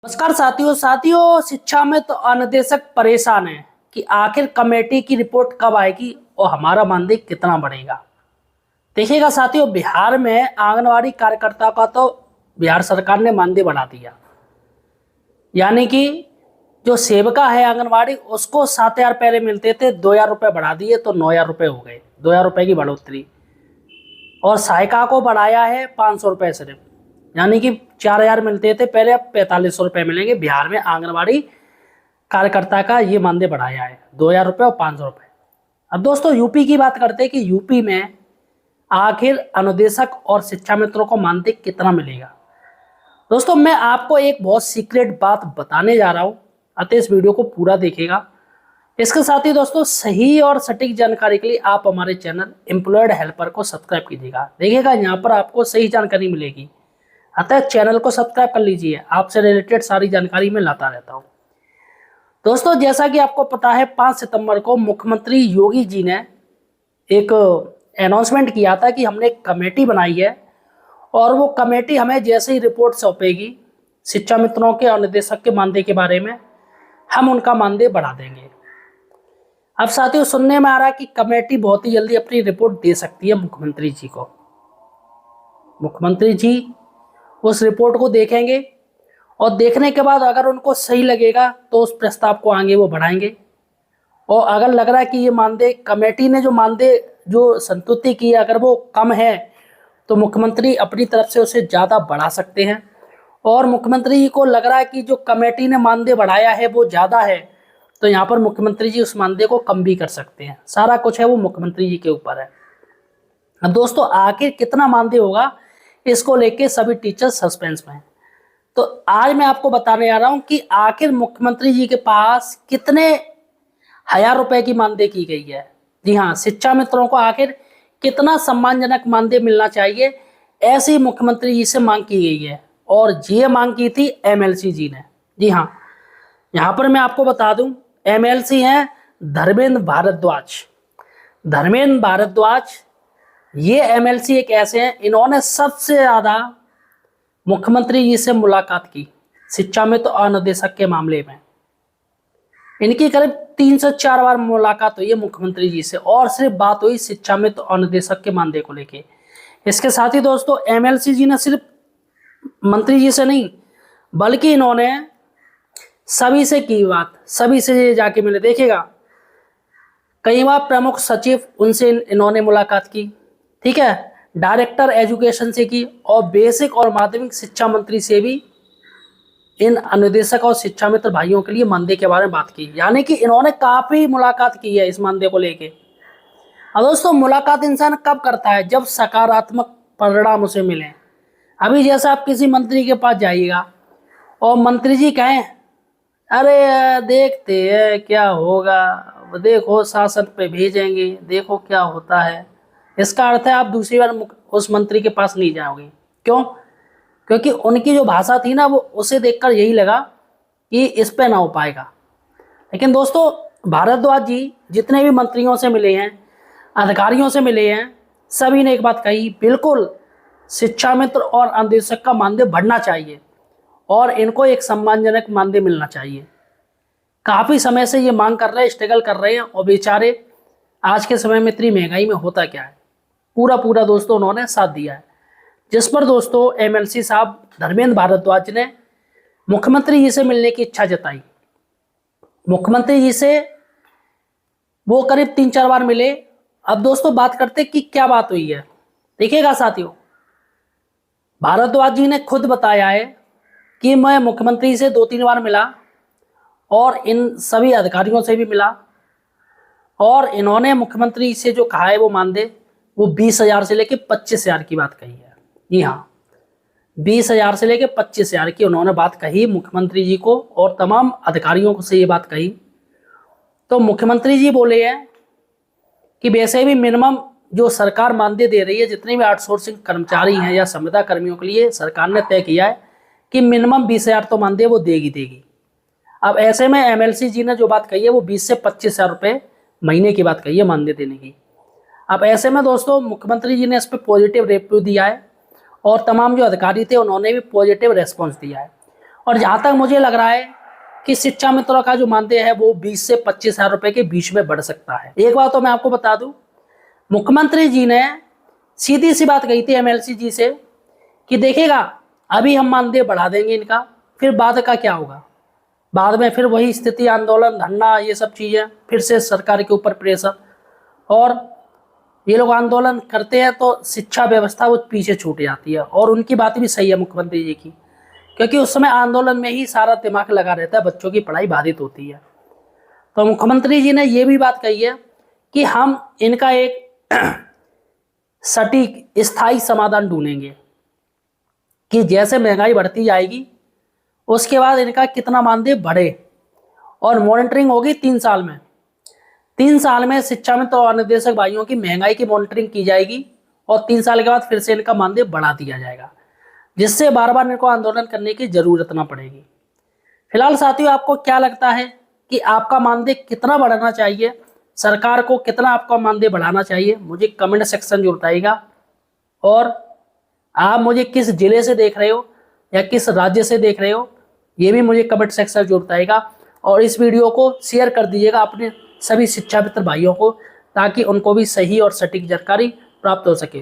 नमस्कार साथियों शिक्षा में तो अनुदेशक परेशान है कि आखिर कमेटी की रिपोर्ट कब आएगी और हमारा मानदेय कितना बढ़ेगा। देखिएगा साथियों, बिहार में आंगनवाड़ी कार्यकर्ता का तो बिहार सरकार ने मानदेय बढ़ा दिया। यानी कि जो सेविका है आंगनवाड़ी उसको 7,000 पहले मिलते थे, 2,000 रुपये बढ़ा दिए तो 9,000 रुपये हो गए, 2,000 रुपये की बढ़ोतरी। और सहायिका को बढ़ाया है 500 रुपये सिर्फ, यानी कि 4,000 मिलते थे पहले, अब 4,500 रुपये मिलेंगे। बिहार में आंगनबाड़ी कार्यकर्ता का ये मानदेय बढ़ाया है, 2,000 रुपये और 500 रुपये। अब दोस्तों यूपी की बात करते हैं कि यूपी में आखिर अनुदेशक और शिक्षा मित्रों को मानदेय कितना मिलेगा। दोस्तों मैं आपको एक बहुत सीक्रेट बात बताने जा रहा हूँ, अतः इस वीडियो को पूरा देखिएगा। इसके साथ ही दोस्तों सही और सटीक जानकारी के लिए आप हमारे चैनल एम्प्लॉयड हेल्पर को सब्सक्राइब कीजिएगा। देखिएगा यहाँ पर आपको सही जानकारी मिलेगी, अतः चैनल को सब्सक्राइब कर लीजिए, आपसे रिलेटेड सारी जानकारी मैं लाता रहता हूँ। दोस्तों जैसा कि आपको पता है 5 सितंबर को मुख्यमंत्री योगी जी ने एक अनाउंसमेंट किया था कि हमने एक कमेटी बनाई है और वो कमेटी हमें जैसे ही रिपोर्ट सौंपेगी शिक्षा मित्रों के और निदेशक के मानदेय के बारे में, हम उनका मानदेय बढ़ा देंगे। अब साथियों सुनने में आ रहा है कि कमेटी बहुत ही जल्दी अपनी रिपोर्ट दे सकती है मुख्यमंत्री जी को। मुख्यमंत्री जी उस रिपोर्ट को देखेंगे और देखने के बाद अगर उनको सही लगेगा तो उस प्रस्ताव को आगे वो बढ़ाएंगे। और अगर लग रहा है कि ये मानदेय कमेटी ने जो मानदेय जो संतुष्टि की है अगर वो कम है तो मुख्यमंत्री अपनी तरफ से उसे ज़्यादा बढ़ा सकते हैं। और मुख्यमंत्री जी को लग रहा है कि जो कमेटी ने मानदेय बढ़ाया है वो ज़्यादा है तो यहाँ पर मुख्यमंत्री जी उस मानदेय को कम भी कर सकते हैं। सारा कुछ है वो मुख्यमंत्री जी के ऊपर है। अब दोस्तों आखिर कितना मानदेय होगा इसको लेके सभी टीचर सस्पेंस में हैं। तो आज मैं आपको बताने जा रहा हूं कि आखिर मुख्यमंत्री जी के पास कितने हजार रुपए की मानदेय की गई है। जी हाँ, शिक्षा मित्रों को आखिर कितना सम्मानजनक मानदेय मिलना चाहिए, ऐसी मुख्यमंत्री जी से मांग की गई है। और ये मांग की थी एमएलसी जी ने। जी हाँ, यहाँ पर मैं आपको बता दूं एमएलसी हैं धर्मेंद्र भारद्वाज। धर्मेंद्र भारद्वाज ये एमएलसी एक ऐसे हैं, इन्होंने सबसे ज्यादा मुख्यमंत्री जी से मुलाकात की शिक्षा में तो अनुदेशक के मामले में। इनकी करीब 3 से 4 बार मुलाकात हुई है मुख्यमंत्री जी से और सिर्फ बात हुई शिक्षा में तो अनुदेशक के मानदेय को लेके। इसके साथ ही दोस्तों एमएलसी जी ने सिर्फ मंत्री जी से नहीं बल्कि इन्होंने सभी से की बात, सभी से जाके मिले। देखिएगा कई बार प्रमुख सचिव उनसे इन्होंने मुलाकात की, ठीक है, डायरेक्टर एजुकेशन से की और बेसिक और माध्यमिक शिक्षा मंत्री से भी इन अनुदेशक और शिक्षा मित्र भाइयों के लिए मानदेय के बारे में बात की। यानी कि इन्होंने काफी मुलाकात की है इस मानदेय को लेके। अब दोस्तों मुलाकात इंसान कब करता है? जब सकारात्मक परिणाम उसे मिले। अभी जैसे आप किसी मंत्री के पास जाइएगा और मंत्री जी कहें अरे देखते हैं क्या होगा, देखो शासन पे भेजेंगे, देखो क्या होता है, इसका अर्थ है आप दूसरी बार उस मंत्री के पास नहीं जाओगे। क्यों? क्योंकि उनकी जो भाषा थी ना वो उसे देखकर यही लगा कि इस पे ना हो पाएगा। लेकिन दोस्तों भारद्वाज जी जितने भी मंत्रियों से मिले हैं, अधिकारियों से मिले हैं, सभी ने एक बात कही, बिल्कुल शिक्षा मित्र और अनुदेशक का मानदेय बढ़ना चाहिए और इनको एक सम्मानजनक मानदेय मिलना चाहिए। काफ़ी समय से ये मांग कर रहे हैं, स्ट्रगल कर रहे हैं और बेचारे आज के समय में इतनी महंगाई में होता क्या है, पूरा दोस्तों उन्होंने साथ दिया है। जिस पर दोस्तों एमएलसी साहब धर्मेंद्र भारद्वाज ने मुख्यमंत्री जी से मिलने की इच्छा जताई। मुख्यमंत्री जी से वो करीब 3-4 बार मिले। अब दोस्तों बात करते कि क्या बात हुई है। देखिएगा साथियों, भारद्वाज जी ने खुद बताया है कि मैं मुख्यमंत्री से 2-3 बार मिला और इन सभी अधिकारियों से भी मिला और इन्होंने मुख्यमंत्री से जो कहा है वो मानदेय वो 20,000 से लेके 25,000 की बात कही है। जी हाँ, 20,000 से लेके 25,000 की उन्होंने बात कही मुख्यमंत्री जी को और तमाम अधिकारियों को से ये बात कही। तो मुख्यमंत्री जी बोले हैं कि वैसे भी मिनिमम जो सरकार मानदेय दे रही है जितने भी आउटसोर्सिंग कर्मचारी हैं या संविदा कर्मियों के लिए सरकार ने तय किया है कि मिनिमम 20,000 तो मानदेय वो देगी। अब ऐसे में एमएलसी जी ने जो बात कही है वो 20 से 25,000 रुपये महीने की बात कही है मानदेय देने की। अब ऐसे में दोस्तों मुख्यमंत्री जी ने इस पर पॉजिटिव रिव्यू दिया है और तमाम जो अधिकारी थे उन्होंने भी पॉजिटिव रेस्पॉन्स दिया है। और जहाँ तक मुझे लग रहा है कि शिक्षा मित्रों का जो मानदेय है वो 20 से 25 हजार रुपए के बीच में बढ़ सकता है। एक बात तो मैं आपको बता दूं, मुख्यमंत्री जी ने सीधी सी बात कही थी एमएलसी जी से कि देखिएगा अभी हम मानदेय बढ़ा देंगे इनका, फिर बाद का क्या होगा, बाद में फिर वही स्थिति, आंदोलन, धरना, ये सब चीज़ें, फिर से सरकार के ऊपर प्रेशर, और ये लोग आंदोलन करते हैं तो शिक्षा व्यवस्था वो पीछे छूट जाती है। और उनकी बात भी सही है मुख्यमंत्री जी की, क्योंकि उस समय आंदोलन में ही सारा दिमाग लगा रहता है, बच्चों की पढ़ाई बाधित होती है। तो मुख्यमंत्री जी ने ये भी बात कही है कि हम इनका एक सटीक स्थायी समाधान ढूंढेंगे कि जैसे महंगाई बढ़ती जाएगी उसके बाद इनका कितना मानदेय बढ़े, और मॉनिटरिंग होगी 3 साल में। 3 साल में शिक्षा में तो निदेशक भाइयों की महंगाई की मॉनिटरिंग की जाएगी और 3 साल के बाद फिर से इनका मानदेय बढ़ा दिया जाएगा, जिससे बार बार इनको आंदोलन करने की जरूरत ना पड़ेगी। फिलहाल साथियों, आपको क्या लगता है कि आपका मानदेय कितना बढ़ाना चाहिए, सरकार को कितना आपका मानदेय बढ़ाना चाहिए, मुझे कमेंट सेक्शन में बताइएगा। और आप मुझे किस जिले से देख रहे हो या किस राज्य से देख रहे हो, ये भी मुझे कमेंट सेक्शन में बताइएगा। और इस वीडियो को शेयर कर दीजिएगा अपने सभी शिक्षा मित्र भाइयों को, ताकि उनको भी सही और सटीक जानकारी प्राप्त हो सके।